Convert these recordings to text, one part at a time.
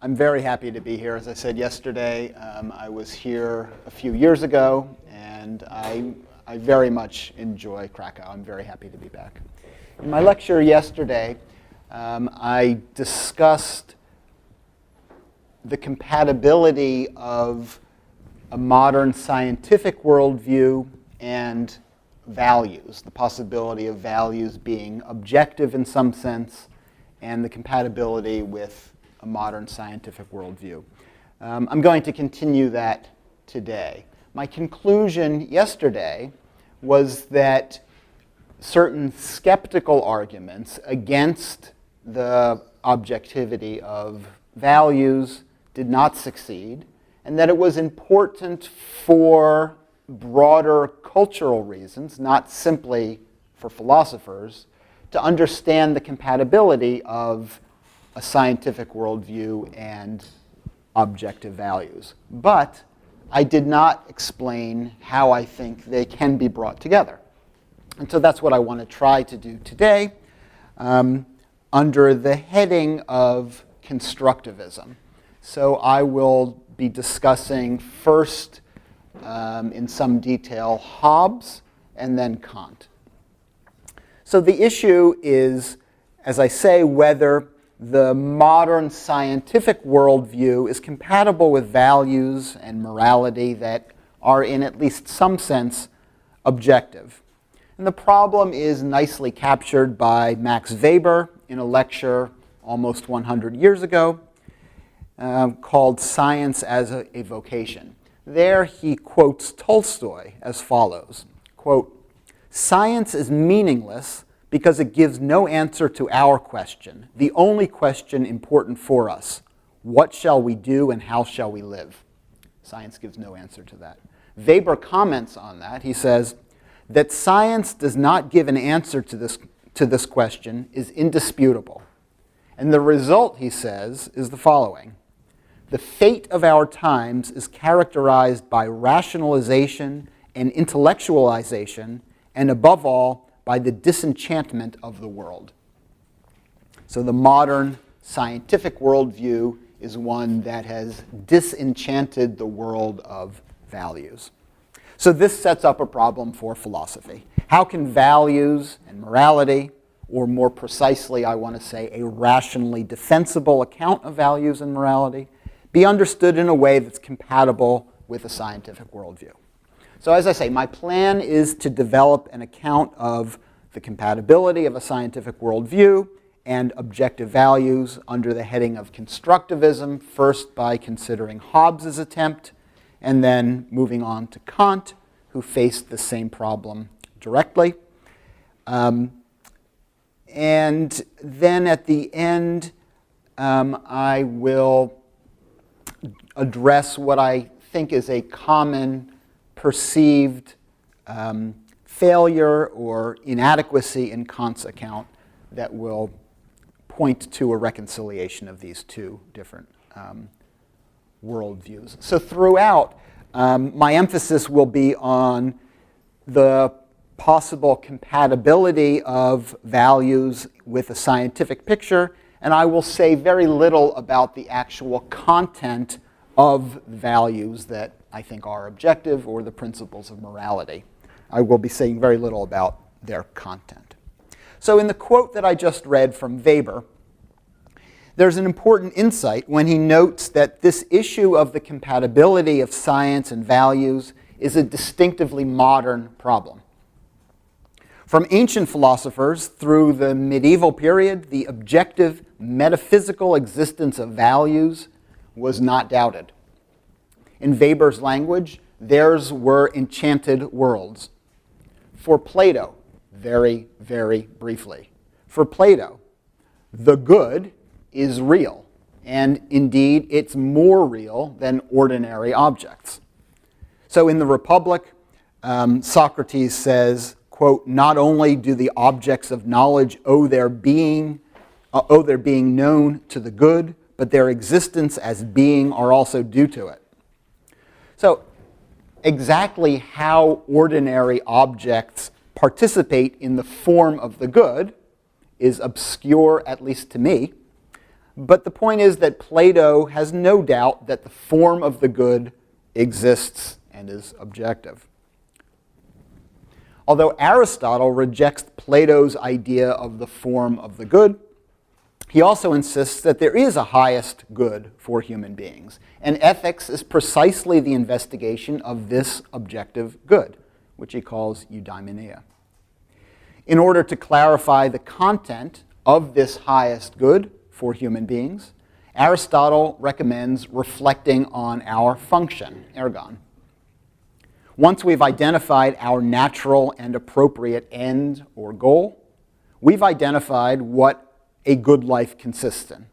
I'm very happy to be here. As I said yesterday, I was here a few years ago, and I very much enjoy Krakow. I'm very happy to be back. In my lecture yesterday, I discussed the compatibility of a modern scientific worldview and values, the possibility of values being objective in some sense, and the compatibility with a modern scientific worldview. I'm going to continue that today. My conclusion yesterday was that certain skeptical arguments against the objectivity of values did not succeed, and that it was important for broader cultural reasons, not simply for philosophers, to understand the compatibility of a scientific worldview and objective values. But I did not explain how I think they can be brought together. And so that's what I want to try to do today under the heading of Constructivism. So I will be discussing first in some detail Hobbes and then Kant. So the issue is, as I say, whether the modern scientific worldview is compatible with values and morality that are in at least some sense objective. And the problem is nicely captured by Max Weber in a lecture almost 100 years ago called Science as a Vocation. There he quotes Tolstoy as follows, quote, "Science is meaningless because it gives no answer to our question, the only question important for us. What shall we do and how shall we live?" Science gives no answer to that. Weber comments on that. He says that science does not give an answer to this question is indisputable. And the result, he says, is the following. The fate of our times is characterized by rationalization and intellectualization, and above all, by the disenchantment of the world. So the modern scientific worldview is one that has disenchanted the world of values. So this sets up a problem for philosophy. How can values and morality, or more precisely, I want to say, a rationally defensible account of values and morality, be understood in a way that's compatible with a scientific worldview? So as I say, my plan is to develop an account of the compatibility of a scientific worldview and objective values under the heading of constructivism, first by considering Hobbes' attempt, and then moving on to Kant, who faced the same problem directly. And then at the end, I will address what I think is a common perceived failure or inadequacy in Kant's account that will point to a reconciliation of these two different worldviews. So throughout, my emphasis will be on the possible compatibility of values with a scientific picture, and I will say very little about the actual content of values that I think are objective or the principles of morality. I will be saying very little about their content. So in the quote that I just read from Weber, there's an important insight when he notes that this issue of the compatibility of science and values is a distinctively modern problem. From ancient philosophers through the medieval period, the objective metaphysical existence of values was not doubted. In Weber's language, theirs were enchanted worlds. For Plato, very, very briefly, for Plato, the good is real, and indeed it's more real than ordinary objects. So in the Republic, Socrates says, quote, "Not only do the objects of knowledge owe their being known to the good, but their existence as being are also due to it." So exactly how ordinary objects participate in the form of the good is obscure, at least to me. But the point is that Plato has no doubt that the form of the good exists and is objective. Although Aristotle rejects Plato's idea of the form of the good, he also insists that there is a highest good for human beings, and ethics is precisely the investigation of this objective good, which he calls eudaimonia. In order to clarify the content of this highest good for human beings, Aristotle recommends reflecting on our function, ergon. Once we've identified our natural and appropriate end or goal, we've identified what a good life consists in.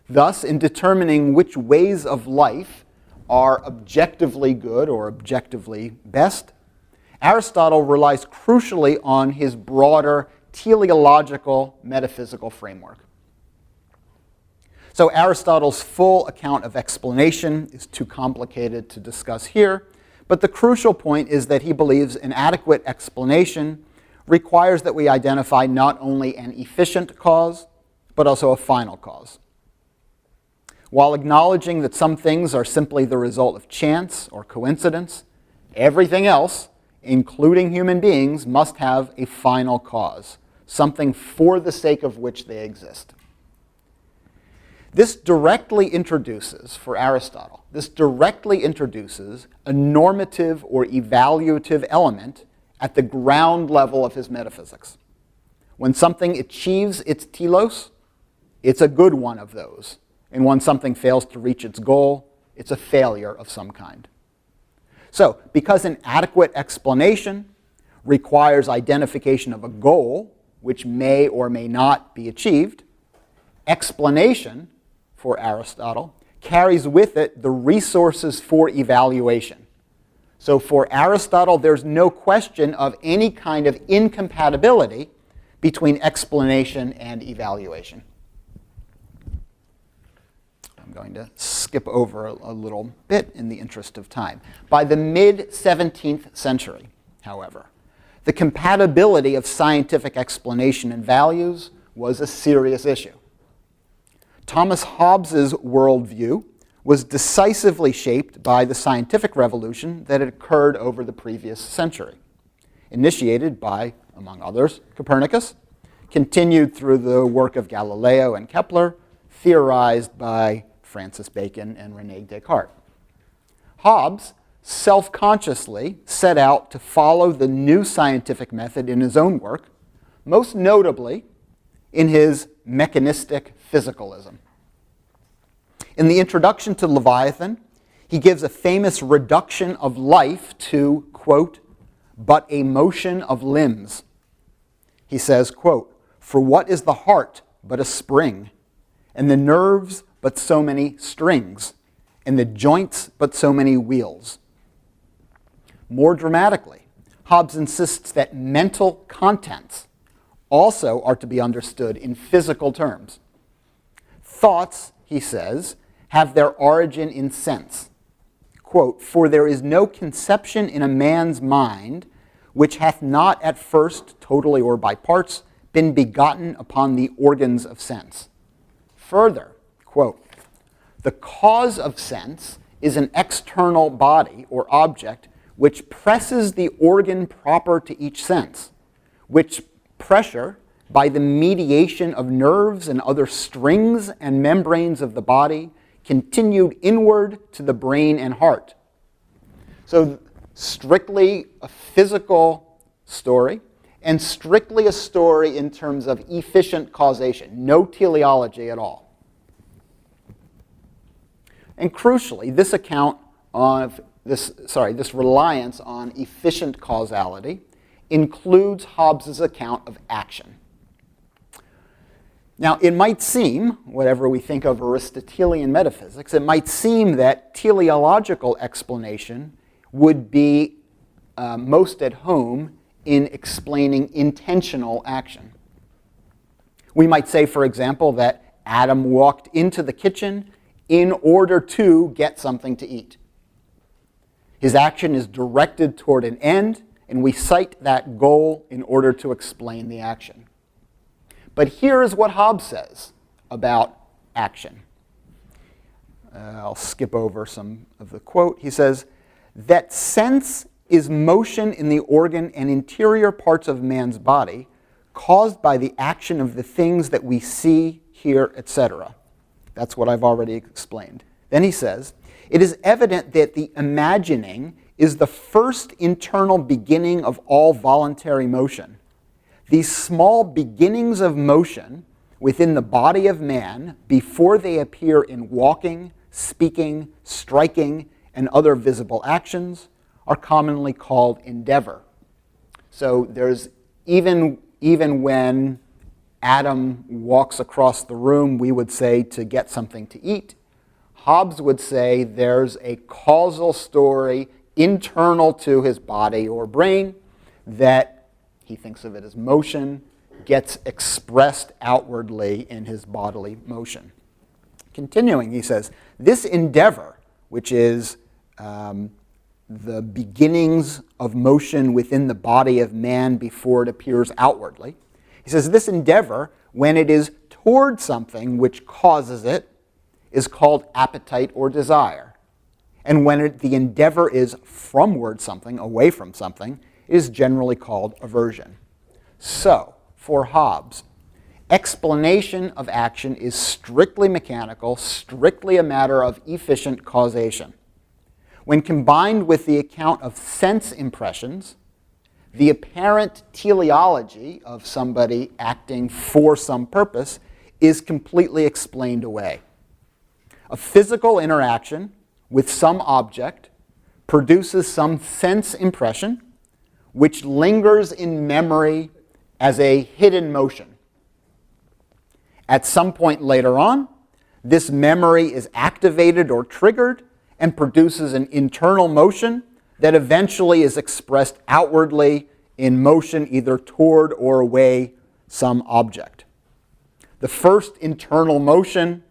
Thus, in determining which ways of life are objectively good or objectively best, Aristotle relies crucially on his broader teleological metaphysical framework. So Aristotle's full account of explanation is too complicated to discuss here, but the crucial point is that he believes an adequate explanation requires that we identify not only an efficient cause, but also a final cause. While acknowledging that some things are simply the result of chance or coincidence, everything else, including human beings, must have a final cause, something for the sake of which they exist. This directly introduces, for Aristotle, a normative or evaluative element at the ground level of his metaphysics. When something achieves its telos, it's a good one of those. And when something fails to reach its goal, it's a failure of some kind. So, because an adequate explanation requires identification of a goal, which may or may not be achieved, explanation, for Aristotle, carries with it the resources for evaluation. So for Aristotle, there's no question of any kind of incompatibility between explanation and evaluation. I'm going to skip over a little bit in the interest of time. By the mid-17th century, however, the compatibility of scientific explanation and values was a serious issue. Thomas Hobbes's worldview was decisively shaped by the scientific revolution that had occurred over the previous century, initiated by, among others, Copernicus, continued through the work of Galileo and Kepler, theorized by Francis Bacon and René Descartes. Hobbes self-consciously set out to follow the new scientific method in his own work, most notably in his mechanistic physicalism. In the introduction to Leviathan, he gives a famous reduction of life to, quote, but a motion of limbs. He says, quote, for what is the heart but a spring, and the nerves but so many strings, and the joints but so many wheels. More dramatically, Hobbes insists that mental contents also are to be understood in physical terms. Thoughts, he says, have their origin in sense. Quote, for there is no conception in a man's mind which hath not at first, totally or by parts, been begotten upon the organs of sense. Further, quote, the cause of sense is an external body or object which presses the organ proper to each sense, which pressure, by the mediation of nerves and other strings and membranes of the body, continued inward to the brain and heart. So strictly a physical story, and strictly a story in terms of efficient causation, no teleology at all. And crucially, this reliance on efficient causality includes Hobbes's account of action. Now, it might seem, whatever we think of Aristotelian metaphysics, it might seem that teleological explanation would be most at home in explaining intentional action. We might say, for example, that Adam walked into the kitchen in order to get something to eat. His action is directed toward an end, and we cite that goal in order to explain the action. But here is what Hobbes says about action. I'll skip over some of the quote. He says, that sense is motion in the organ and interior parts of man's body caused by the action of the things that we see, hear, etc. That's what I've already explained. Then he says, it is evident that the imagining is the first internal beginning of all voluntary motion. These small beginnings of motion within the body of man, before they appear in walking, speaking, striking, and other visible actions, are commonly called endeavor. So there's even when Adam walks across the room, we would say to get something to eat. Hobbes would say there's a causal story internal to his body or brain that he thinks of it as motion, gets expressed outwardly in his bodily motion. Continuing, he says, this endeavor, which is the beginnings of motion within the body of man before it appears outwardly, he says this endeavor, when it is toward something which causes it, is called appetite or desire. And when the endeavor is fromward something, away from something, it is generally called aversion. So, for Hobbes, explanation of action is strictly mechanical, strictly a matter of efficient causation. When combined with the account of sense impressions, the apparent teleology of somebody acting for some purpose is completely explained away. A physical interaction with some object produces some sense impression which lingers in memory as a hidden motion. At some point later on, this memory is activated or triggered and produces an internal motion that eventually is expressed outwardly in motion either toward or away some object. The first internal motion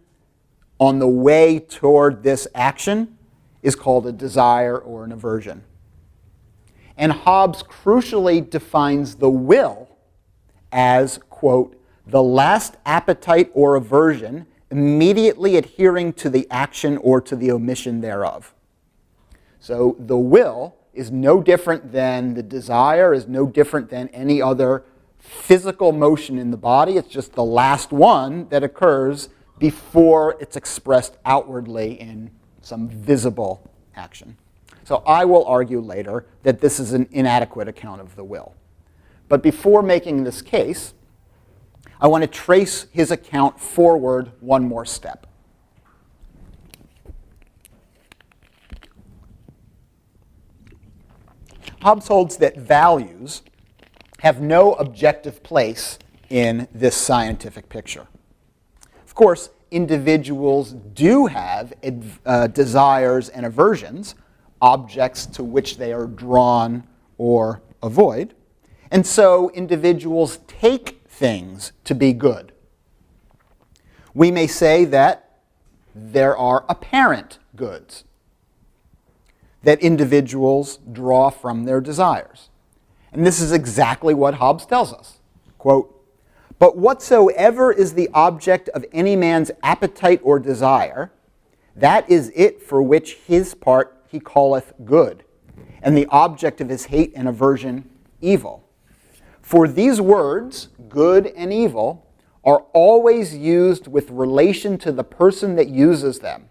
on the way toward this action is called a desire or an aversion. And Hobbes crucially defines the will as, quote, the last appetite or aversion immediately adhering to the action or to the omission thereof. So the will is no different than the desire, is no different than any other physical motion in the body. It's just the last one that occurs before it's expressed outwardly in some visible action. So I will argue later that this is an inadequate account of the will. But before making this case, I want to trace his account forward one more step. Hobbes holds that values have no objective place in this scientific picture. Of course, individuals do have desires and aversions, objects to which they are drawn or avoid. And so individuals take things to be good. We may say that there are apparent goods that individuals draw from their desires. And this is exactly what Hobbes tells us. Quote, but whatsoever is the object of any man's appetite or desire, that is it for which his part he calleth good, and the object of his hate and aversion evil. For these words, good and evil, are always used with relation to the person that uses them,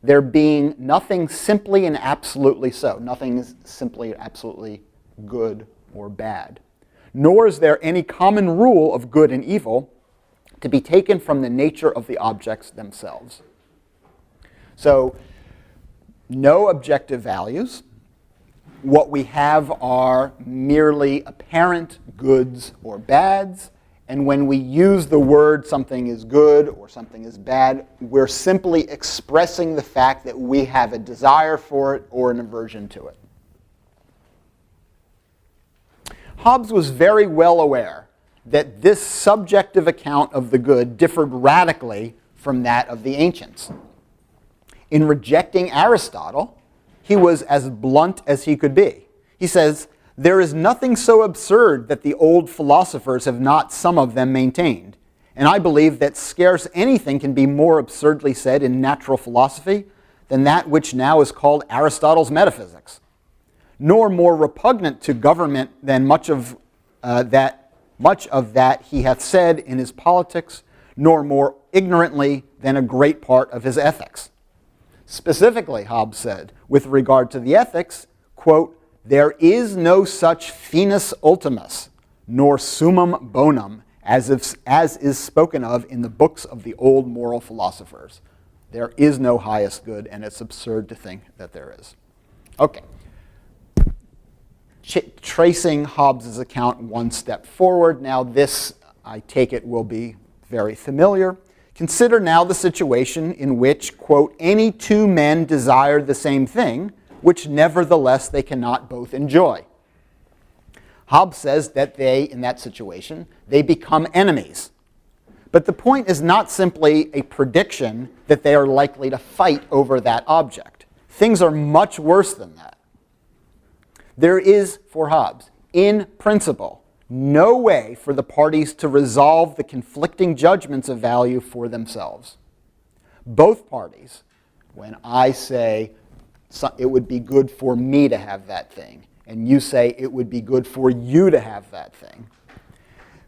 there being nothing simply and absolutely so. Nothing is simply absolutely good or bad. Nor is there any common rule of good and evil to be taken from the nature of the objects themselves. So, no objective values. What we have are merely apparent goods or bads, and when we use the word something is good or something is bad, we're simply expressing the fact that we have a desire for it or an aversion to it. Hobbes was very well aware that this subjective account of the good differed radically from that of the ancients. In rejecting Aristotle, he was as blunt as he could be. He says, there is nothing so absurd that the old philosophers have not some of them maintained, And I believe that scarce anything can be more absurdly said in natural philosophy than that which now is called Aristotle's metaphysics, nor more repugnant to government than much of that he hath said in his politics, nor more ignorantly than a great part of his ethics. Specifically, Hobbes said, with regard to the ethics, quote, there is no such finis ultimus, nor summum bonum, as is spoken of in the books of the old moral philosophers. There is no highest good, and it's absurd to think that there is. Okay. Tracing Hobbes' account one step forward. Now this, I take it, will be very familiar. Consider now the situation in which, quote, any two men desire the same thing, which nevertheless they cannot both enjoy. Hobbes says that they, in that situation, they become enemies. But the point is not simply a prediction that they are likely to fight over that object. Things are much worse than that. There is, for Hobbes, in principle, no way for the parties to resolve the conflicting judgments of value for themselves. Both parties, when I say it would be good for me to have that thing, and you say it would be good for you to have that thing,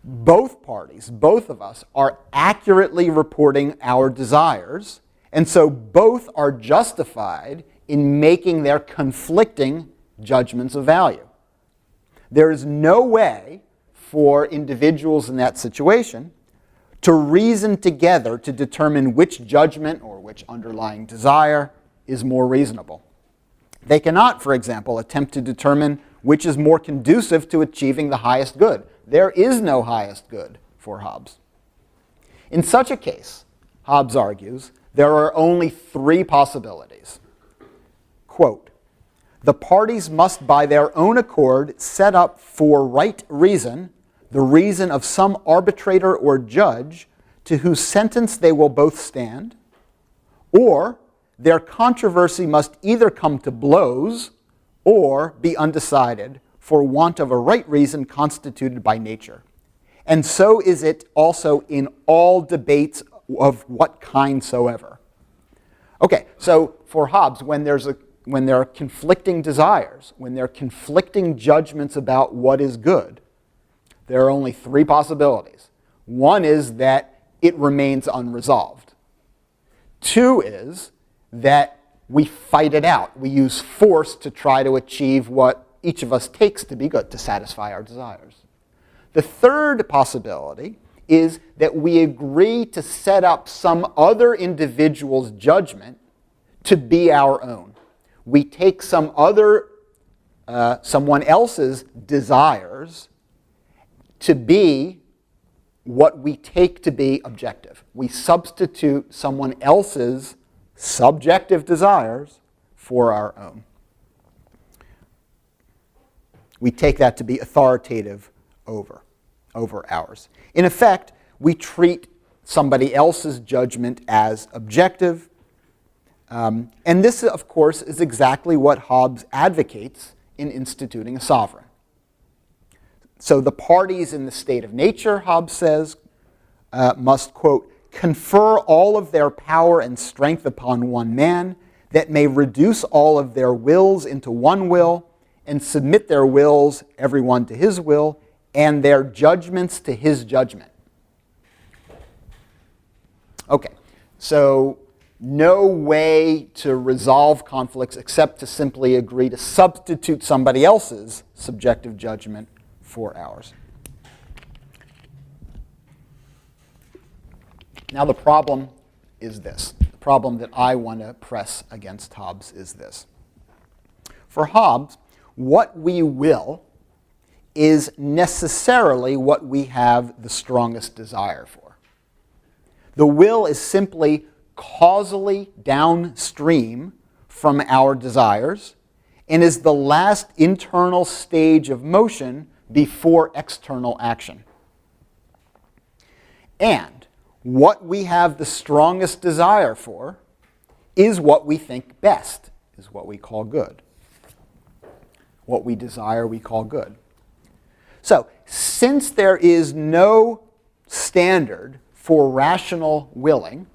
both parties, both of us, are accurately reporting our desires, and so both are justified in making their conflicting judgments of value. There is no way for individuals in that situation to reason together to determine which judgment or which underlying desire is more reasonable. They cannot, for example, attempt to determine which is more conducive to achieving the highest good. There is no highest good for Hobbes. In such a case, Hobbes argues, there are only three possibilities. Quote, the parties must by their own accord set up for right reason the reason of some arbitrator or judge to whose sentence they will both stand, or their controversy must either come to blows or be undecided for want of a right reason constituted by nature. And so is it also in all debates of what kind soever. Okay, so for Hobbes, when there are conflicting desires, when there are conflicting judgments about what is good, there are only three possibilities. One is that it remains unresolved. Two is that we fight it out. We use force to try to achieve what each of us takes to be good, to satisfy our desires. The third possibility is that we agree to set up some other individual's judgment to be our own. We take someone else's desires to be what we take to be objective. We substitute someone else's subjective desires for our own. We take that to be authoritative over ours. In effect, we treat somebody else's judgment as objective. And this, of course, is exactly what Hobbes advocates in instituting a sovereign. So the parties in the state of nature, Hobbes says, must, quote, confer all of their power and strength upon one man, that may reduce all of their wills into one will, and submit their wills, every one to his will, and their judgments to his judgment. Okay, so no way to resolve conflicts except to simply agree to substitute somebody else's subjective judgment for ours. Now the problem is this. The problem that I want to press against Hobbes is this. For Hobbes, what we will is necessarily what we have the strongest desire for. The will is simply causally downstream from our desires and is the last internal stage of motion before external action. And what we have the strongest desire for is what we think best, is what we call good. What we desire, we call good. So, since there is no standard for rational willing,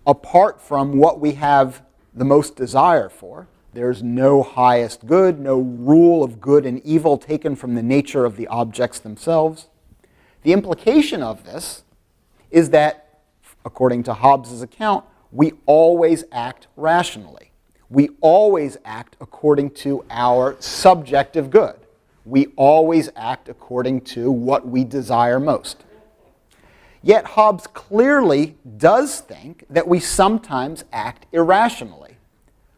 apart from what we have the most desire for. There's no highest good, no rule of good and evil taken from the nature of the objects themselves. The implication of this is that, according to Hobbes' account, we always act rationally. We always act according to our subjective good. We always act according to what we desire most. Yet Hobbes clearly does think that we sometimes act irrationally.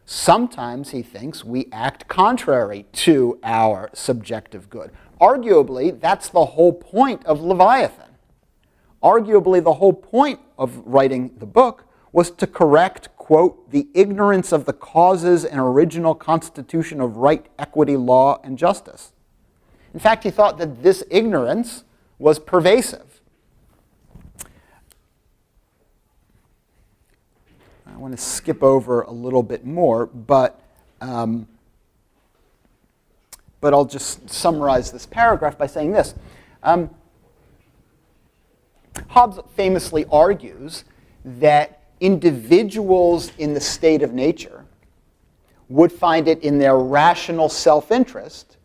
Sometimes he thinks we act contrary to our subjective good. Arguably, that's the whole point of Leviathan. Arguably, the whole point of writing the book was to correct, quote, the ignorance of the causes and original constitution of right, equity, law, and justice. In fact, he thought that this ignorance was pervasive. I want to skip over a little bit more, but I'll just summarize this paragraph by saying this. Hobbes famously argues that individuals in the state of nature would find it in their rational self-interest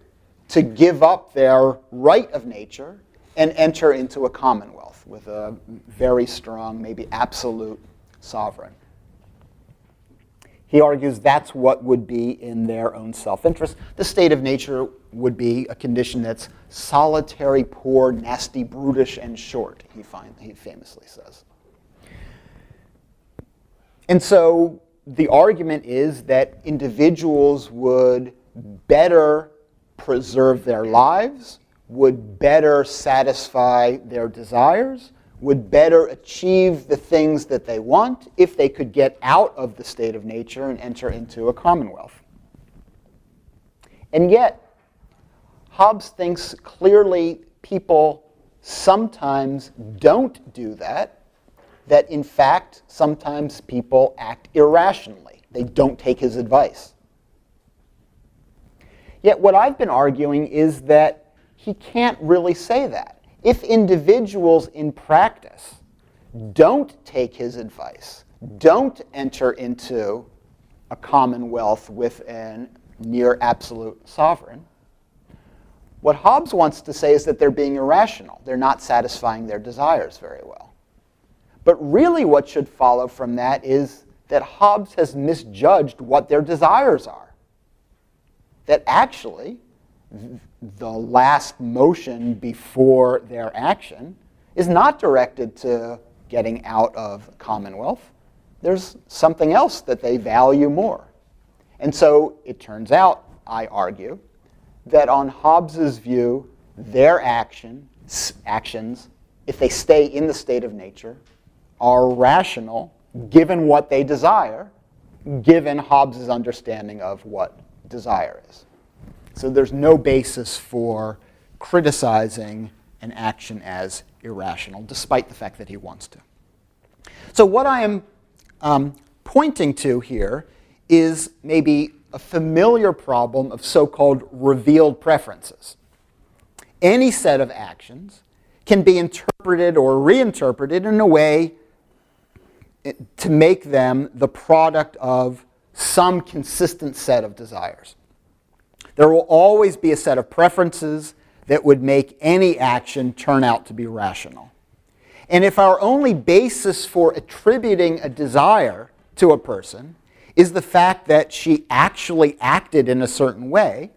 to give up their right of nature and enter into a commonwealth with a very strong, maybe absolute sovereign. He argues that's what would be in their own self-interest. The state of nature would be a condition that's solitary, poor, nasty, brutish, and short, he famously says. And so the argument is that individuals would better preserve their lives, would better satisfy their desires, would better achieve the things that they want if they could get out of the state of nature and enter into a commonwealth. And yet, Hobbes thinks clearly people sometimes don't do that in fact, sometimes people act irrationally. They don't take his advice. Yet what I've been arguing is that he can't really say that. If individuals in practice don't take his advice, don't enter into a commonwealth with a near absolute sovereign, what Hobbes wants to say is that they're being irrational. They're not satisfying their desires very well. But really what should follow from that is that Hobbes has misjudged what their desires are. That actually, the last motion before their action is not directed to getting out of Commonwealth. There's something else that they value more. And so it turns out, I argue, that on Hobbes's view, their actions, if they stay in the state of nature, are rational given what they desire, given Hobbes's understanding of what desire is. So there's no basis for criticizing an action as irrational, despite the fact that he wants to. So what I am pointing to here is maybe a familiar problem of so-called revealed preferences. Any set of actions can be interpreted or reinterpreted in a way to make them the product of some consistent set of desires. There will always be a set of preferences that would make any action turn out to be rational. And if our only basis for attributing a desire to a person is the fact that she actually acted in a certain way,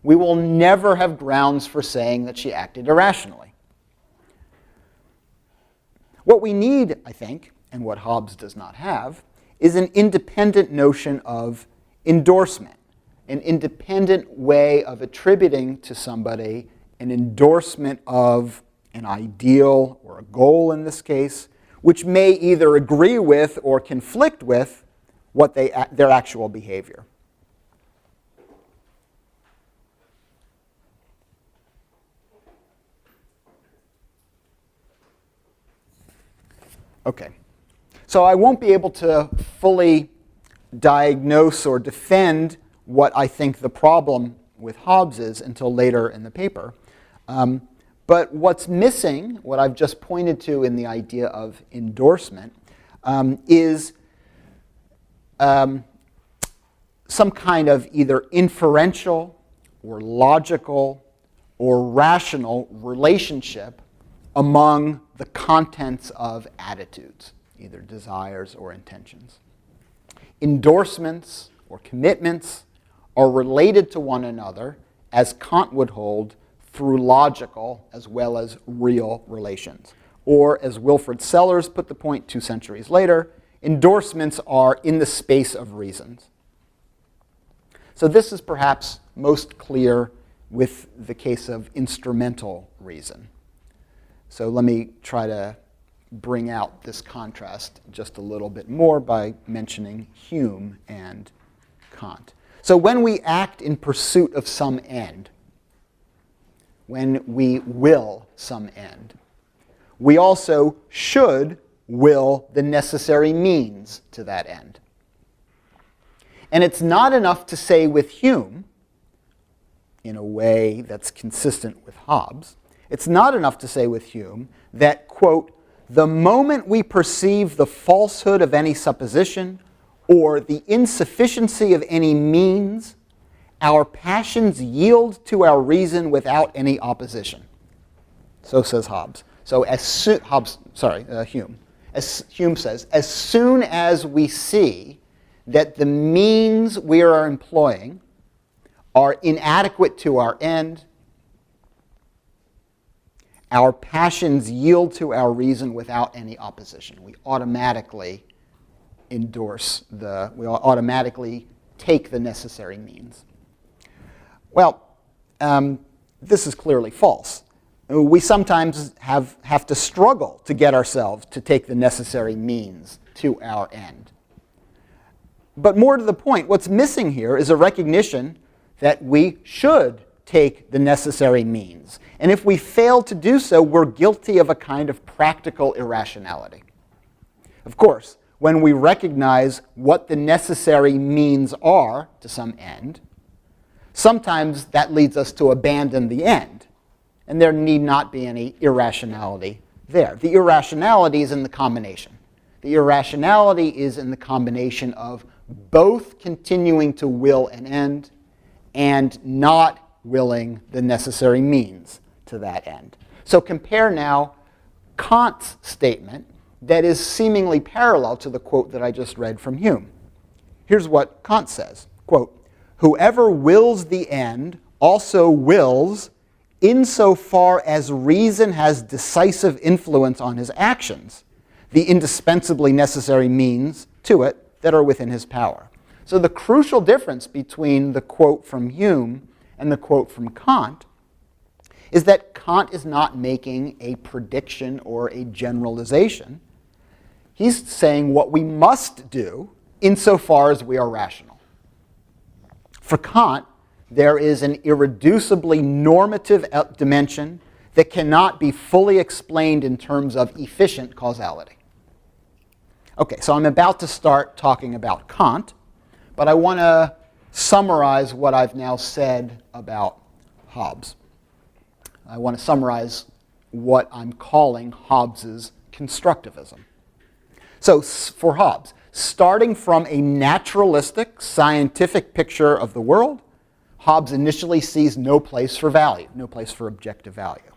we will never have grounds for saying that she acted irrationally. What we need, I think, and what Hobbes does not have, is an independent notion of endorsement, an independent way of attributing to somebody an endorsement of an ideal or a goal in this case, which may either agree with or conflict with what their actual behavior. Okay. So I won't be able to fully diagnose or defend what I think the problem with Hobbes is until later in the paper. But what's missing, what I've just pointed to in the idea of endorsement, is some kind of either inferential or logical or rational relationship among the contents of attitudes, either desires or intentions. Endorsements or commitments are related to one another, as Kant would hold, through logical as well as real relations. Or, as Wilfrid Sellars put the point 2 centuries later, endorsements are in the space of reasons. So this is perhaps most clear with the case of instrumental reason. So let me try to bring out this contrast just a little bit more by mentioning Hume and Kant. So when we act in pursuit of some end, when we will some end, we also should will the necessary means to that end. And it's not enough to say with Hume, in a way that's consistent with Hobbes, it's not enough to say with Hume that, quote, the moment we perceive the falsehood of any supposition or the insufficiency of any means, our passions yield to our reason without any opposition. So says Hobbes. So Hume. As Hume says, as soon as we see that the means we are employing are inadequate to our end, our passions yield to our reason without any opposition. We automatically we automatically take the necessary means. Well, this is clearly false. We sometimes have to struggle to get ourselves to take the necessary means to our end. But more to the point, what's missing here is a recognition that we should take the necessary means. And if we fail to do so, we're guilty of a kind of practical irrationality. Of course, when we recognize what the necessary means are to some end, sometimes that leads us to abandon the end. And there need not be any irrationality there. The irrationality is in the combination. The irrationality is in the combination of both continuing to will an end and not willing the necessary means to that end. So compare now Kant's statement that is seemingly parallel to the quote that I just read from Hume. Here's what Kant says, quote, whoever wills the end also wills insofar as reason has decisive influence on his actions, the indispensably necessary means to it that are within his power. So the crucial difference between the quote from Hume and the quote from Kant is that Kant is not making a prediction or a generalization. He's saying what we must do insofar as we are rational. For Kant, there is an irreducibly normative dimension that cannot be fully explained in terms of efficient causality. Okay, so I'm about to start talking about Kant, but I want to summarize what I've now said about Hobbes. I want to summarize what I'm calling Hobbes's constructivism. So for Hobbes, starting from a naturalistic, scientific picture of the world, Hobbes initially sees no place for value, no place for objective value.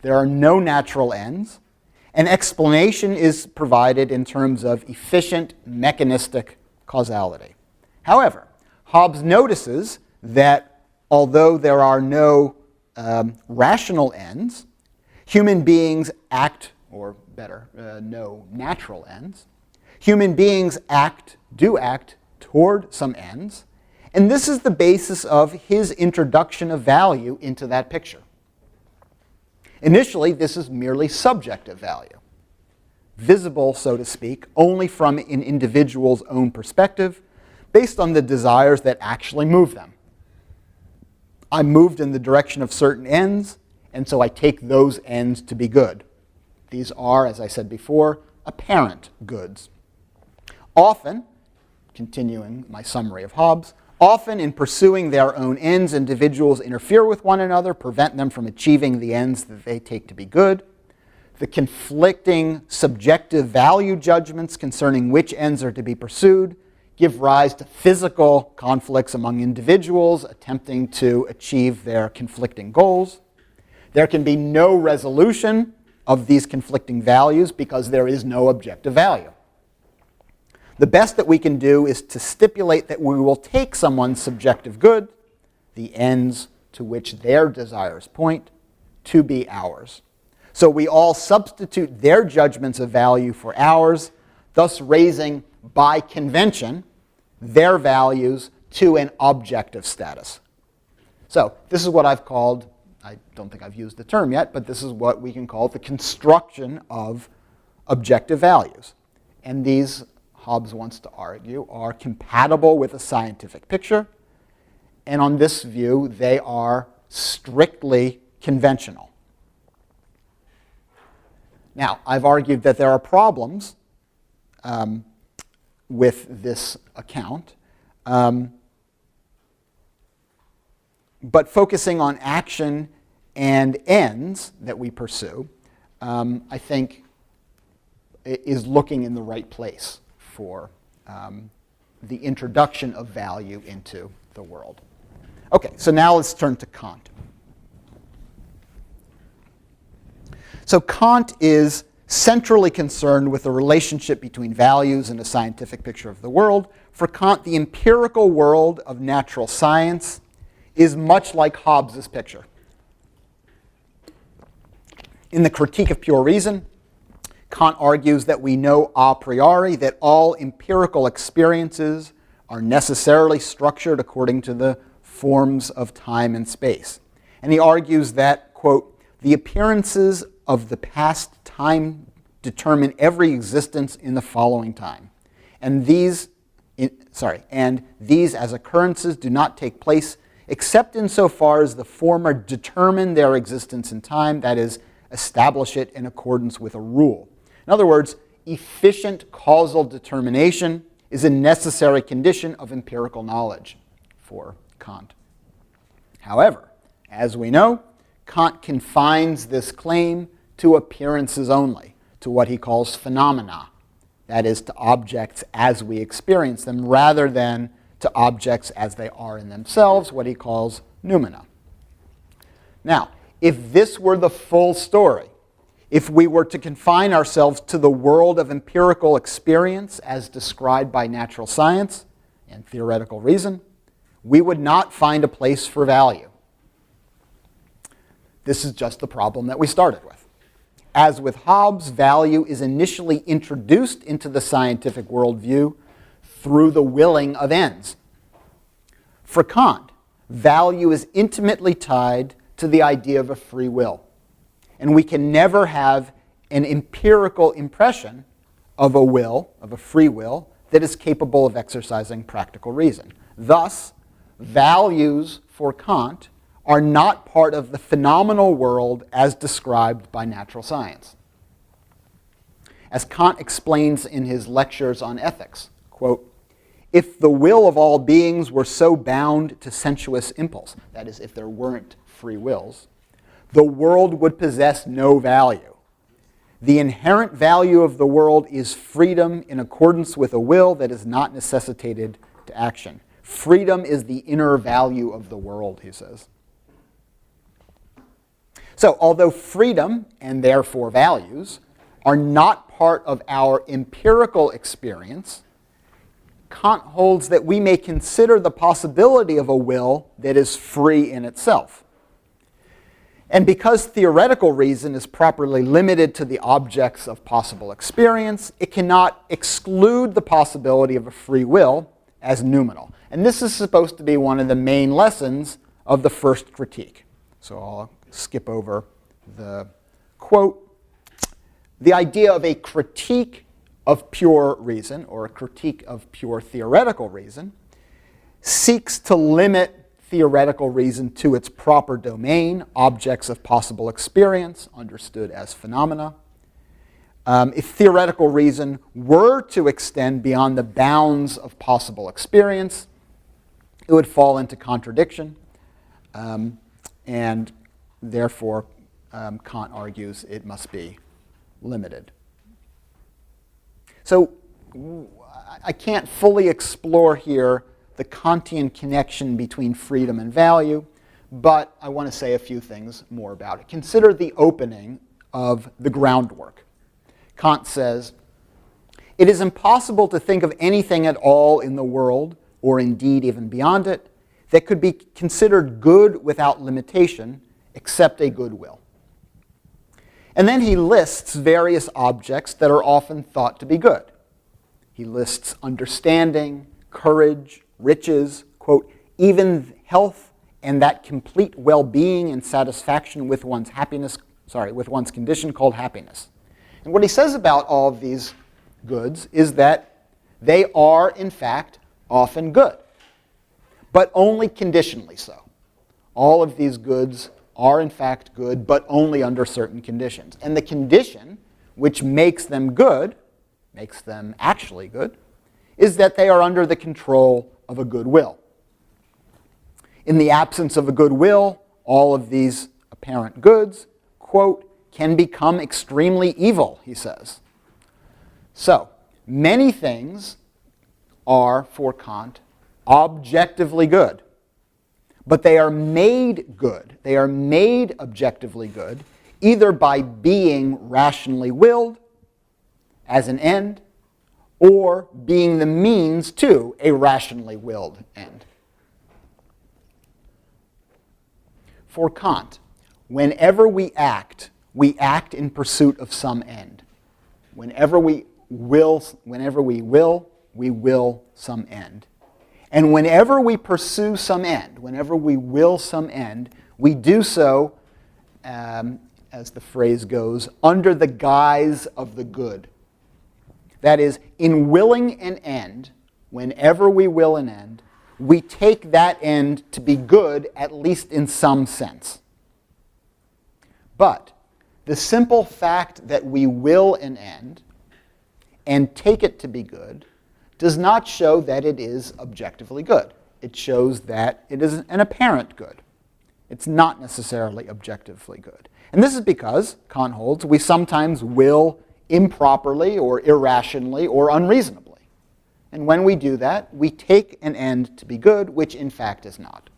There are no natural ends. An explanation is provided in terms of efficient, mechanistic causality. However, Hobbes notices that although there are no rational ends, human beings act, or better, no natural ends. Human beings do act toward some ends, and this is the basis of his introduction of value into that picture. Initially, this is merely subjective value, visible, so to speak, only from an individual's own perspective, based on the desires that actually move them. I'm moved in the direction of certain ends, and so I take those ends to be good. These are, as I said before, apparent goods. Often, continuing my summary of Hobbes, Often in pursuing their own ends, individuals interfere with one another, prevent them from achieving the ends that they take to be good. The conflicting subjective value judgments concerning which ends are to be pursued give rise to physical conflicts among individuals attempting to achieve their conflicting goals. There can be no resolution of these conflicting values because there is no objective value. The best that we can do is to stipulate that we will take someone's subjective good, the ends to which their desires point, to be ours. So we all substitute their judgments of value for ours, thus raising, by convention, their values to an objective status. So this is what I've called, I don't think I've used the term yet, but this is what we can call the construction of objective values. And these, Hobbes wants to argue, are compatible with a scientific picture, and on this view, they are strictly conventional. Now, I've argued that there are problems with this account, but focusing on action and ends that we pursue, I think, is looking in the right place for the introduction of value into the world. Okay, so now let's turn to Kant. So Kant is centrally concerned with the relationship between values and a scientific picture of the world. For Kant, the empirical world of natural science is much like Hobbes' picture. In the Critique of Pure Reason, Kant argues that we know a priori that all empirical experiences are necessarily structured according to the forms of time and space. And he argues that, quote, the appearances of the past time determine every existence in the following time. And these as occurrences do not take place except insofar as the former determine their existence in time, that is, establish it in accordance with a rule. In other words, efficient causal determination is a necessary condition of empirical knowledge for Kant. However, as we know, Kant confines this claim to appearances only, to what he calls phenomena, that is, to objects as we experience them, rather than to objects as they are in themselves, what he calls noumena. Now, if this were the full story, if we were to confine ourselves to the world of empirical experience as described by natural science and theoretical reason, we would not find a place for value. This is just the problem that we started with. As with Hobbes, value is initially introduced into the scientific worldview through the willing of ends. For Kant, value is intimately tied to the idea of a free will. And we can never have an empirical impression of a will, of a free will, that is capable of exercising practical reason. Thus, values for Kant are not part of the phenomenal world as described by natural science. As Kant explains in his lectures on ethics, quote, if the will of all beings were so bound to sensuous impulse, that is, if there weren't free wills, the world would possess no value. The inherent value of the world is freedom in accordance with a will that is not necessitated to action. Freedom is the inner value of the world, he says. So, although freedom, and therefore values, are not part of our empirical experience, Kant holds that we may consider the possibility of a will that is free in itself. And because theoretical reason is properly limited to the objects of possible experience, it cannot exclude the possibility of a free will as noumenal. And this is supposed to be one of the main lessons of the first critique. So I'll skip over the quote. The idea of a critique of pure reason, or a critique of pure theoretical reason, seeks to limit theoretical reason to its proper domain, objects of possible experience, understood as phenomena. If theoretical reason were to extend beyond the bounds of possible experience, it would fall into contradiction, and therefore Kant argues it must be limited. So I can't fully explore here the Kantian connection between freedom and value, but I want to say a few things more about it. Consider the opening of the groundwork. Kant says, "It is impossible to think of anything at all in the world, or indeed even beyond it, that could be considered good without limitation, except a good will." And then he lists various objects that are often thought to be good. He lists understanding, courage, riches, quote, even health and that complete well-being and satisfaction with one's with one's condition called happiness. And what he says about all of these goods is that they are, in fact, often good, but only conditionally so. All of these goods are, in fact, good, but only under certain conditions. And the condition which makes them good, makes them actually good, is that they are under the control of a good will. In the absence of a good will, all of these apparent goods, quote, can become extremely evil, he says. So, many things are, for Kant, objectively good, but they are made good. They are made objectively good either by being rationally willed as an end or being the means to a rationally willed end. For Kant, whenever we act in pursuit of some end. Whenever we will some end. And whenever we pursue some end, whenever we will some end, we do so, as the phrase goes, under the guise of the good. That is, in willing an end, whenever we will an end, we take that end to be good, at least in some sense. But the simple fact that we will an end and take it to be good does not show that it is objectively good. It shows that it is an apparent good. It's not necessarily objectively good. And this is because, Kant holds, we sometimes will improperly or irrationally or unreasonably. And when we do that, we take an end to be good, which in fact is not.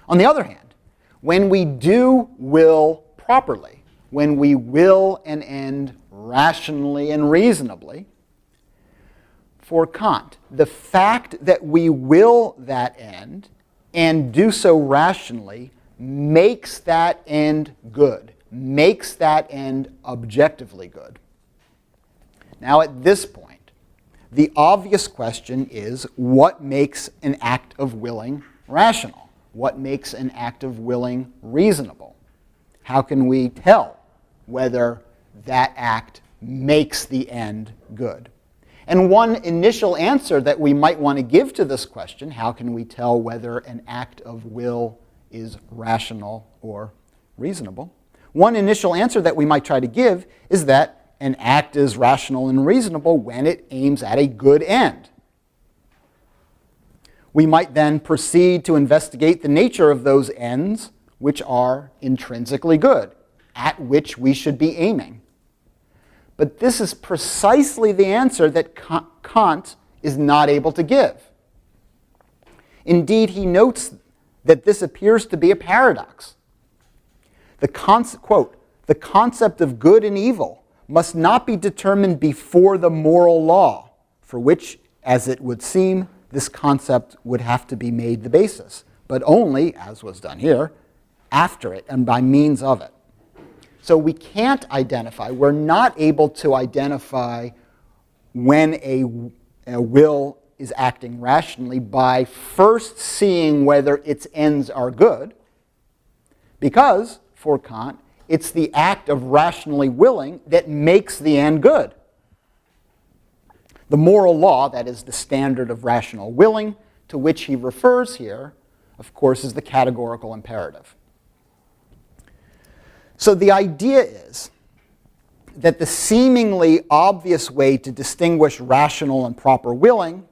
On the other hand, when we do will properly, when we will an end rationally and reasonably, for Kant, the fact that we will that end and do so rationally makes that end good, makes that end objectively good. Now at this point, the obvious question is, what makes an act of willing rational? What makes an act of willing reasonable? How can we tell whether that act makes the end good? And one initial answer that we might want to give to this question, how can we tell whether an act of will is rational or reasonable? One initial answer that we might try to give is that an act is rational and reasonable when it aims at a good end. We might then proceed to investigate the nature of those ends which are intrinsically good, at which we should be aiming. But this is precisely the answer that Kant is not able to give. Indeed, he notes that this appears to be a paradox. Quote, the concept of good and evil must not be determined before the moral law, for which, as it would seem, this concept would have to be made the basis, but only, as was done here, after it and by means of it. So we can't identify, we're not able to identify when a will is acting rationally by first seeing whether its ends are good, because, for Kant, it's the act of rationally willing that makes the end good. The moral law, that is the standard of rational willing, to which he refers here, of course, is the categorical imperative. So the idea is that the seemingly obvious way to distinguish rational and proper willing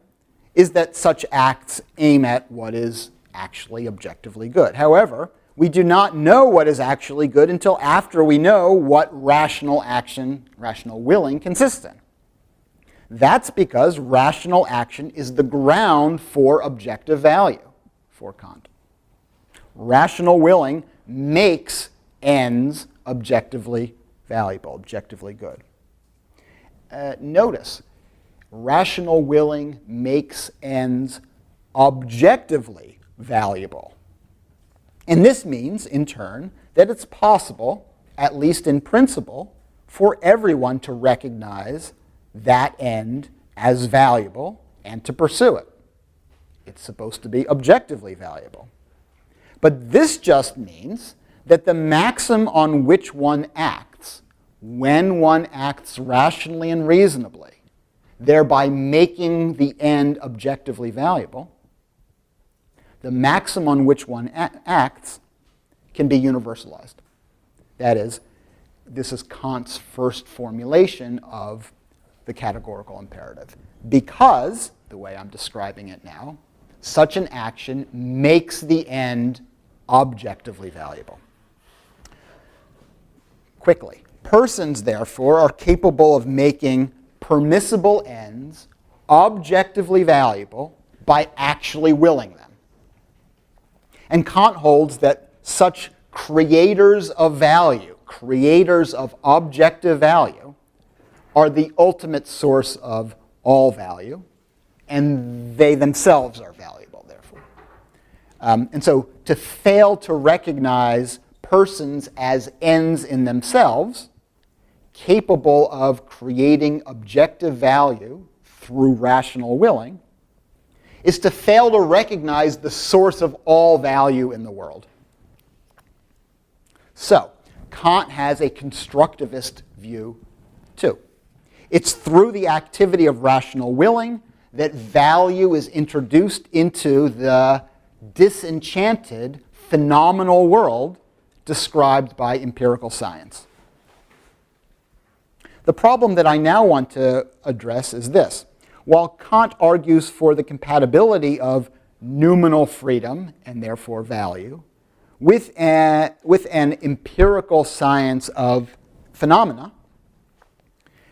is that such acts aim at what is actually objectively good. However, we do not know what is actually good until after we know what rational action, rational willing, consists in. That's because rational action is the ground for objective value for Kant. Rational willing makes ends objectively valuable, objectively good. Notice, rational willing makes ends objectively valuable. And this means, in turn, that it's possible, at least in principle, for everyone to recognize that end as valuable and to pursue it. It's supposed to be objectively valuable. But this just means that the maxim on which one acts, when one acts rationally and reasonably, thereby making the end objectively valuable, the maxim on which one acts can be universalized. That is, this is Kant's first formulation of the categorical imperative. Because, the way I'm describing it now, such an action makes the end objectively valuable. Quickly, persons, therefore, are capable of making permissible ends objectively valuable by actually willing them. And Kant holds that such creators of value, creators of objective value, are the ultimate source of all value, and they themselves are valuable, therefore. And so to fail to recognize persons as ends in themselves, capable of creating objective value through rational willing, is to fail to recognize the source of all value in the world. So, Kant has a constructivist view too. It's through the activity of rational willing that value is introduced into the disenchanted phenomenal world described by empirical science. The problem that I now want to address is this. While Kant argues for the compatibility of noumenal freedom, and therefore value, with an empirical science of phenomena,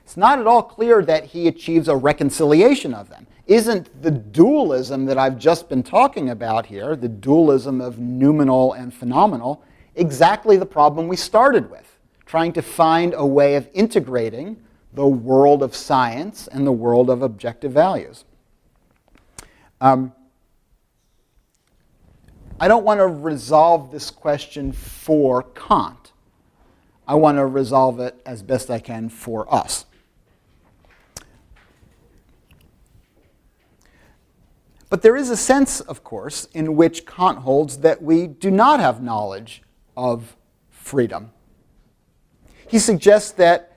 it's not at all clear that he achieves a reconciliation of them. Isn't the dualism that I've just been talking about here, the dualism of noumenal and phenomenal, exactly the problem we started with, trying to find a way of integrating the world of science and the world of objective values? I don't want to resolve this question for Kant. I want to resolve it as best I can for us. But there is a sense, of course, in which Kant holds that we do not have knowledge of freedom. He suggests that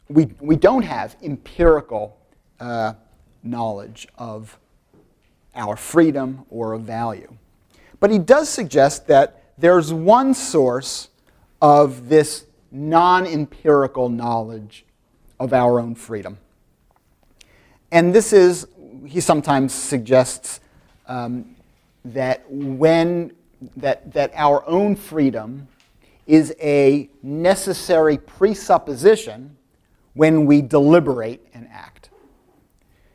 we don't have empirical knowledge of our freedom or of value. But he does suggest that there's one source of this non-empirical knowledge of our own freedom. And this is, he sometimes suggests that our own freedom is a necessary presupposition when we deliberate and act.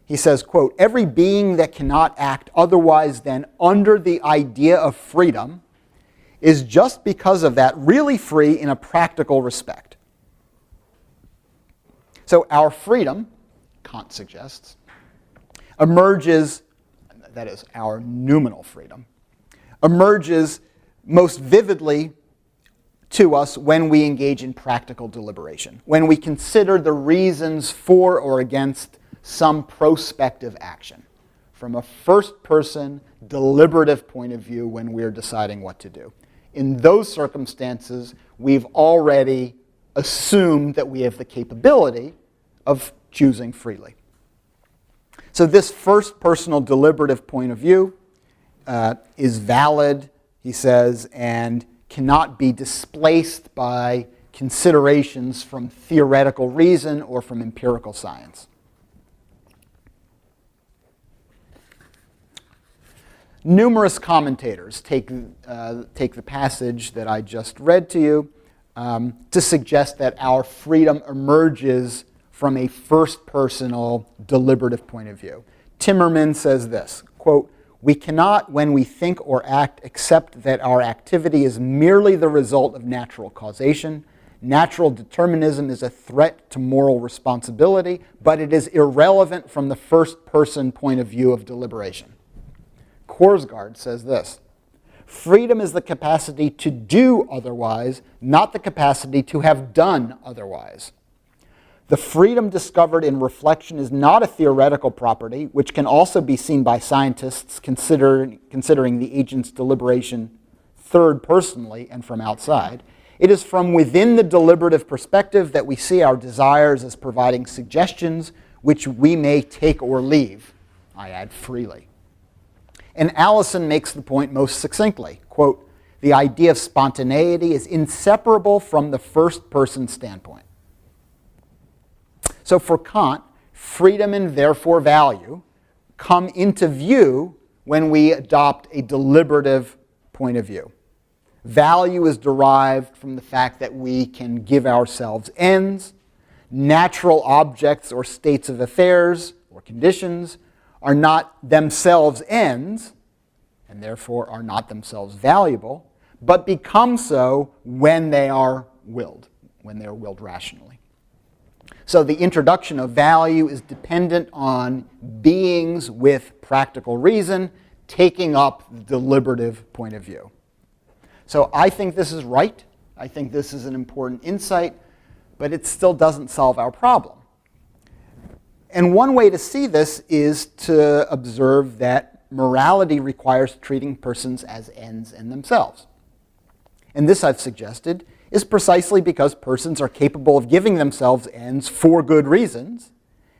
He says, quote, "Every being that cannot act otherwise than under the idea of freedom is just because of that really free in a practical respect." So our freedom, Kant suggests, emerges, that is, our noumenal freedom, emerges most vividly to us when we engage in practical deliberation, when we consider the reasons for or against some prospective action, from a first-person deliberative point of view when we're deciding what to do. In those circumstances, we've already assumed that we have the capability of choosing freely. So this first personal deliberative point of view is valid, he says, and cannot be displaced by considerations from theoretical reason or from empirical science. Numerous commentators take the passage that I just read to you to suggest that our freedom emerges from a first-personal deliberative point of view. Timmerman says this, quote, "We cannot, when we think or act, accept that our activity is merely the result of natural causation. Natural determinism is a threat to moral responsibility, but it is irrelevant from the first-person point of view of deliberation." Korsgaard says this, "Freedom is the capacity to do otherwise, not the capacity to have done otherwise. The freedom discovered in reflection is not a theoretical property, which can also be seen by scientists considering the agent's deliberation third personally and from outside. It is from within the deliberative perspective that we see our desires as providing suggestions which we may take or leave, I add freely." And Allison makes the point most succinctly, quote, "The idea of spontaneity is inseparable from the first-person standpoint." So for Kant, freedom and therefore value come into view when we adopt a deliberative point of view. Value is derived from the fact that we can give ourselves ends. Natural objects or states of affairs or conditions are not themselves ends, and therefore are not themselves valuable, but become so when they are willed rationally. So the introduction of value is dependent on beings with practical reason taking up the deliberative point of view. So I think this is right. I think this is an important insight, but it still doesn't solve our problem. And one way to see this is to observe that morality requires treating persons as ends in themselves. And this, I've suggested, is precisely because persons are capable of giving themselves ends for good reasons,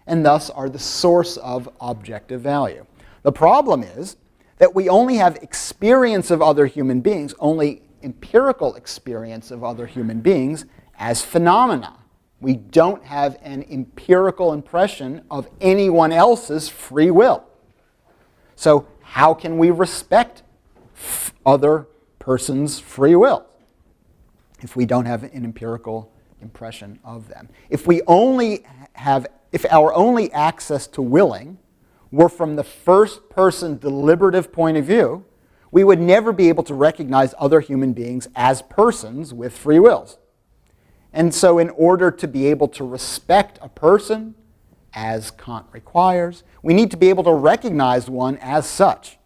and thus are the source of objective value. The problem is that we only have experience of other human beings, only empirical experience of other human beings as phenomena. We don't have an empirical impression of anyone else's free will. So how can we respect other persons' free will if we don't have an empirical impression of them? If our only access to willing were from the first-person deliberative point of view, we would never be able to recognize other human beings as persons with free wills. And so in order to be able to respect a person, as Kant requires, we need to be able to recognize one as such.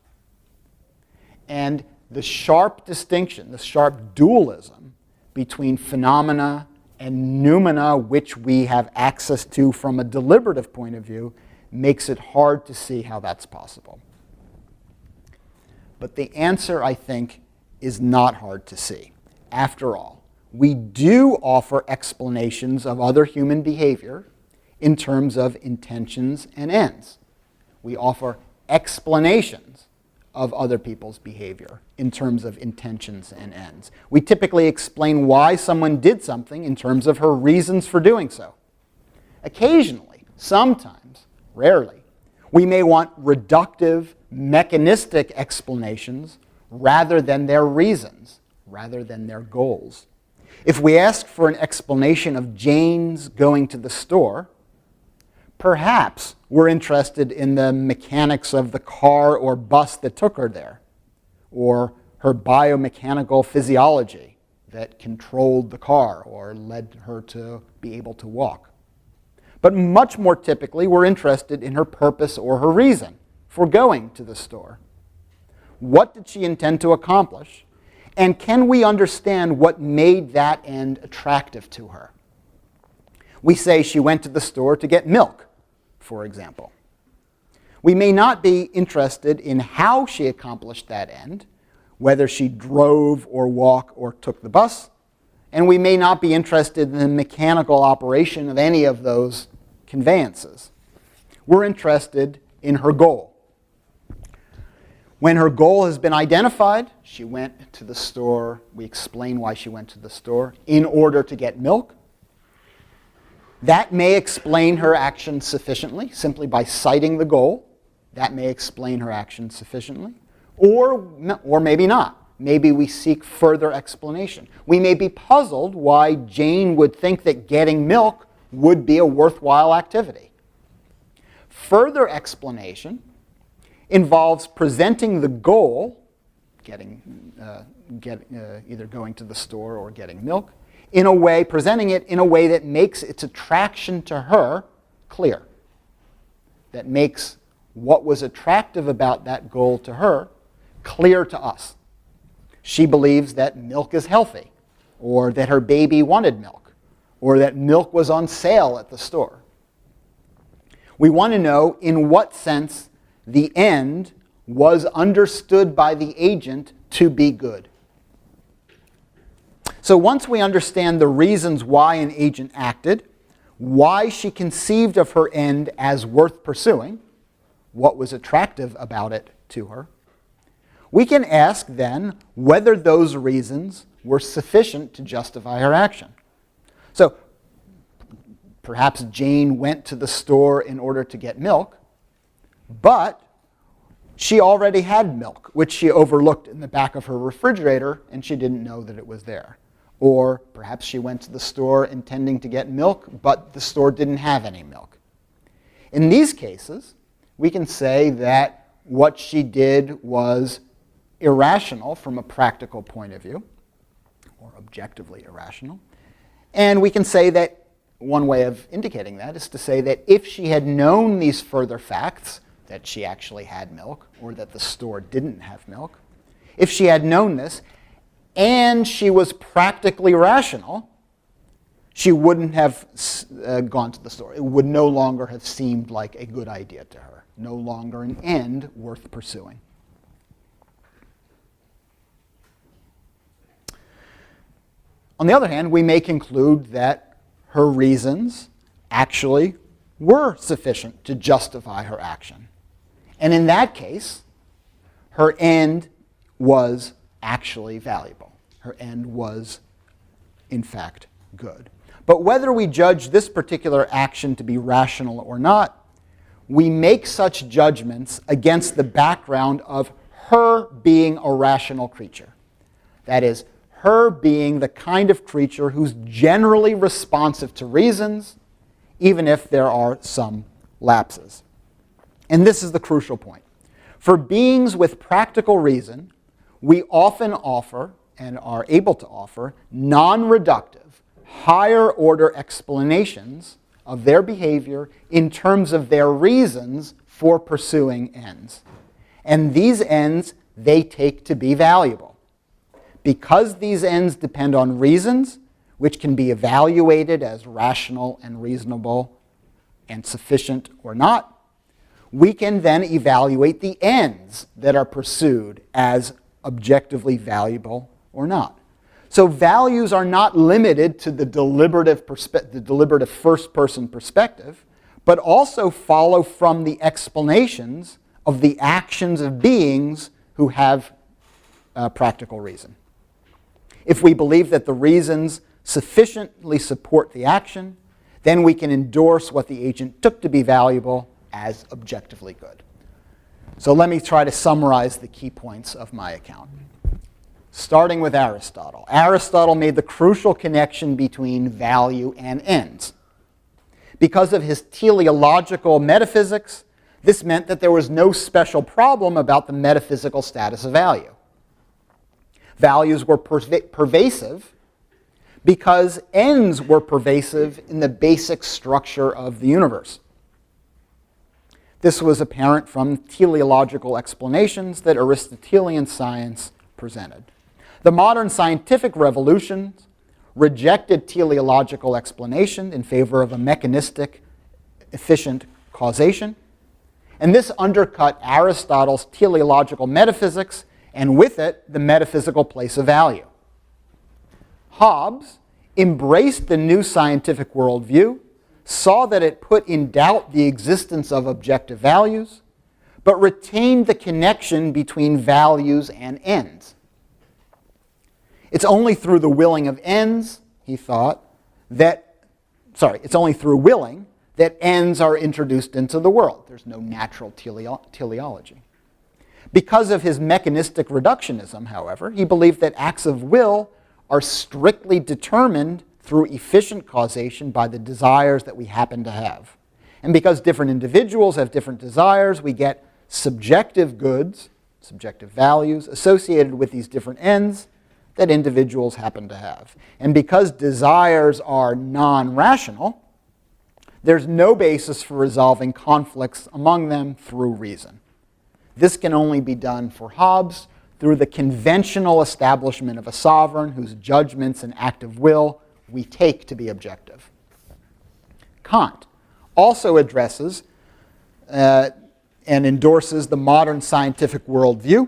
And the sharp distinction, the sharp dualism between phenomena and noumena, which we have access to from a deliberative point of view, makes it hard to see how that's possible. But the answer, I think, is not hard to see. After all, we do offer explanations of other human behavior in terms of intentions and ends. We offer explanations of other people's behavior in terms of intentions and ends. We typically explain why someone did something in terms of her reasons for doing so. Occasionally, sometimes, rarely, we may want reductive, mechanistic explanations rather than their reasons, rather than their goals. If we ask for an explanation of Jane's going to the store, perhaps we're interested in the mechanics of the car or bus that took her there, or her biomechanical physiology that controlled the car or led her to be able to walk. But much more typically, we're interested in her purpose or her reason for going to the store. What did she intend to accomplish? And can we understand what made that end attractive to her? We say she went to the store to get milk, for example. We may not be interested in how she accomplished that end, whether she drove or walked or took the bus, and we may not be interested in the mechanical operation of any of those conveyances. We're interested in her goal. When her goal has been identified, she went to the store, we explain why she went to the store, in order to get milk. That may explain her action sufficiently, simply by citing the goal. That may explain her action sufficiently. Or maybe not. Maybe we seek further explanation. We may be puzzled why Jane would think that getting milk would be a worthwhile activity. Further explanation involves presenting the goal, either going to the store or getting milk, presenting it in a way that makes its attraction to her clear, that makes what was attractive about that goal to her clear to us. She believes that milk is healthy, or that her baby wanted milk, or that milk was on sale at the store. We want to know in what sense the end was understood by the agent to be good. So once we understand the reasons why an agent acted, why she conceived of her end as worth pursuing, what was attractive about it to her, we can ask then whether those reasons were sufficient to justify her action. So perhaps Jane went to the store in order to get milk, but she already had milk, which she overlooked in the back of her refrigerator, and she didn't know that it was there. Or perhaps she went to the store intending to get milk, but the store didn't have any milk. In these cases, we can say that what she did was irrational from a practical point of view, or objectively irrational. And we can say that one way of indicating that is to say that if she had known these further facts, that she actually had milk, or that the store didn't have milk, if she had known this, and she was practically rational, she wouldn't have gone to the store. It would no longer have seemed like a good idea to her, no longer an end worth pursuing. On the other hand, we may conclude that her reasons actually were sufficient to justify her action. And in that case, her end was actually valuable. Her end was, in fact, good. But whether we judge this particular action to be rational or not, we make such judgments against the background of her being a rational creature. That is, her being the kind of creature who's generally responsive to reasons, even if there are some lapses. And this is the crucial point. For beings with practical reason, we often offer, and are able to offer, non-reductive, higher-order explanations of their behavior in terms of their reasons for pursuing ends. And these ends they take to be valuable. Because these ends depend on reasons, which can be evaluated as rational and reasonable and sufficient or not, we can then evaluate the ends that are pursued as objectively valuable or not. So values are not limited to the deliberative first-person perspective, but also follow from the explanations of the actions of beings who have practical reason. If we believe that the reasons sufficiently support the action, then we can endorse what the agent took to be valuable as objectively good. So let me try to summarize the key points of my account. Starting with Aristotle. Aristotle made the crucial connection between value and ends. Because of his teleological metaphysics, this meant that there was no special problem about the metaphysical status of value. Values were pervasive because ends were pervasive in the basic structure of the universe. This was apparent from teleological explanations that Aristotelian science presented. The modern scientific revolutions rejected teleological explanation in favor of a mechanistic, efficient causation, and this undercut Aristotle's teleological metaphysics, and with it, the metaphysical place of value. Hobbes embraced the new scientific worldview, saw that it put in doubt the existence of objective values, but retained the connection between values and ends. It's only through the willing of ends, he thought, it's only through willing that ends are introduced into the world. There's no natural teleology. Because of his mechanistic reductionism, however, he believed that acts of will are strictly determined through efficient causation by the desires that we happen to have. And because different individuals have different desires, we get subjective goods, subjective values, associated with these different ends that individuals happen to have. And because desires are non-rational, there's no basis for resolving conflicts among them through reason. This can only be done for Hobbes through the conventional establishment of a sovereign whose judgments and active will we take to be objective. Kant also addresses and endorses the modern scientific worldview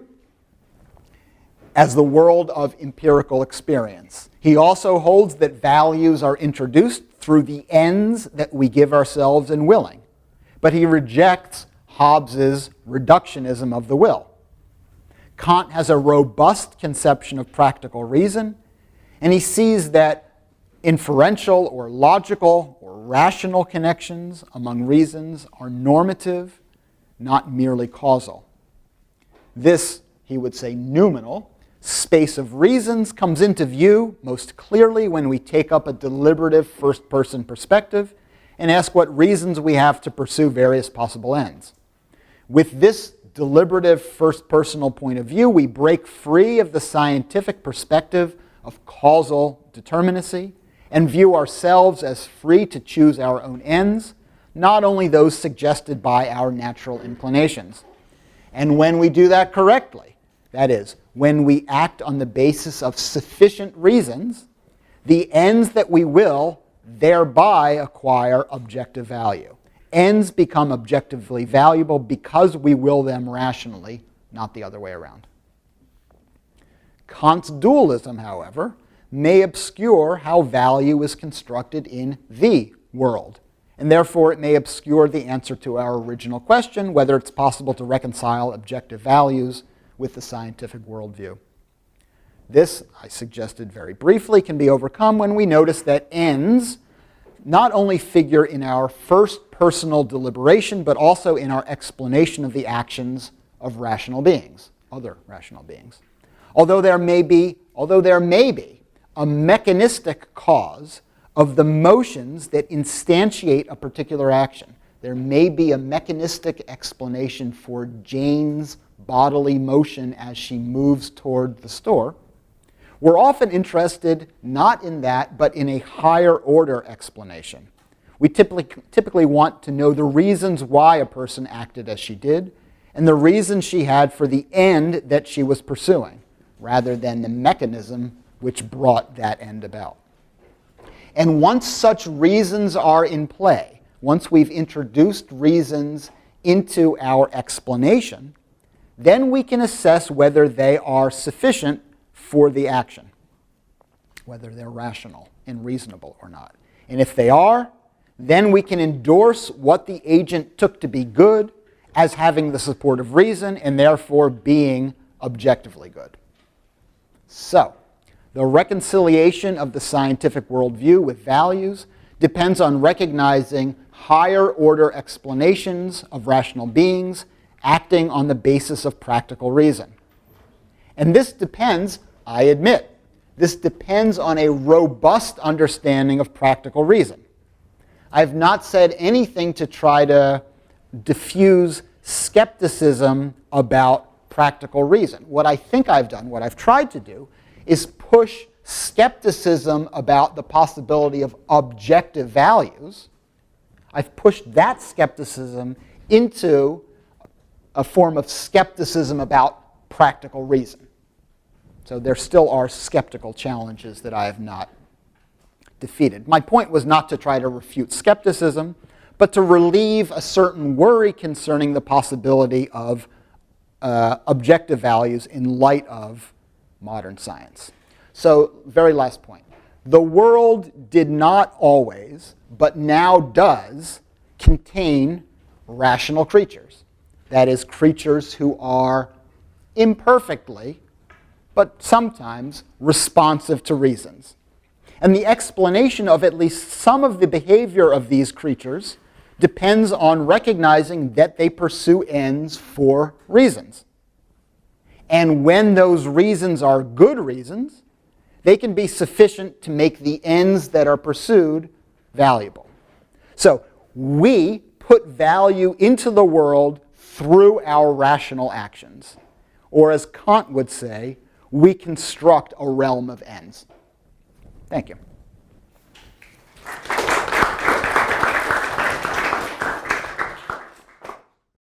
as the world of empirical experience. He also holds that values are introduced through the ends that we give ourselves in willing, but he rejects Hobbes's reductionism of the will. Kant has a robust conception of practical reason, and he sees that inferential or logical or rational connections among reasons are normative, not merely causal. This, he would say, noumenal space of reasons comes into view most clearly when we take up a deliberative first-person perspective and ask what reasons we have to pursue various possible ends. With this deliberative first-personal point of view, we break free of the scientific perspective of causal determinacy and view ourselves as free to choose our own ends, not only those suggested by our natural inclinations. And when we do that correctly, that is, when we act on the basis of sufficient reasons, the ends that we will thereby acquire objective value. Ends become objectively valuable because we will them rationally, not the other way around. Kant's dualism, however, may obscure how value is constructed in the world, and therefore it may obscure the answer to our original question, whether it's possible to reconcile objective values with the scientific worldview. This, I suggested very briefly, can be overcome when we notice that ends not only figure in our first personal deliberation, but also in our explanation of the actions of rational beings, other rational beings. Although there may be a mechanistic cause of the motions that instantiate a particular action, there may be a mechanistic explanation for Jane's bodily motion as she moves toward the store, we're often interested not in that, but in a higher order explanation. We typically want to know the reasons why a person acted as she did, and the reasons she had for the end that she was pursuing, rather than the mechanism which brought that end about. And once such reasons are in play, once we've introduced reasons into our explanation, then we can assess whether they are sufficient for the action, whether they're rational and reasonable or not. And if they are, then we can endorse what the agent took to be good as having the support of reason and therefore being objectively good. So, the reconciliation of the scientific worldview with values depends on recognizing higher order explanations of rational beings acting on the basis of practical reason. And this depends, I admit, this depends on a robust understanding of practical reason. I have not said anything to try to diffuse skepticism about practical reason. What I think I've done, what I've tried to do, is push skepticism about the possibility of objective values. I've pushed that skepticism into a form of skepticism about practical reason. So there still are skeptical challenges that I have not defeated. My point was not to try to refute skepticism, but to relieve a certain worry concerning the possibility of objective values in light of modern science. So, very last point. The world did not always, but now does, contain rational creatures. That is, creatures who are imperfectly, but sometimes responsive to reasons. And the explanation of at least some of the behavior of these creatures depends on recognizing that they pursue ends for reasons. And when those reasons are good reasons, they can be sufficient to make the ends that are pursued valuable. So we put value into the world through our rational actions. Or as Kant would say, we construct a realm of ends. Thank you.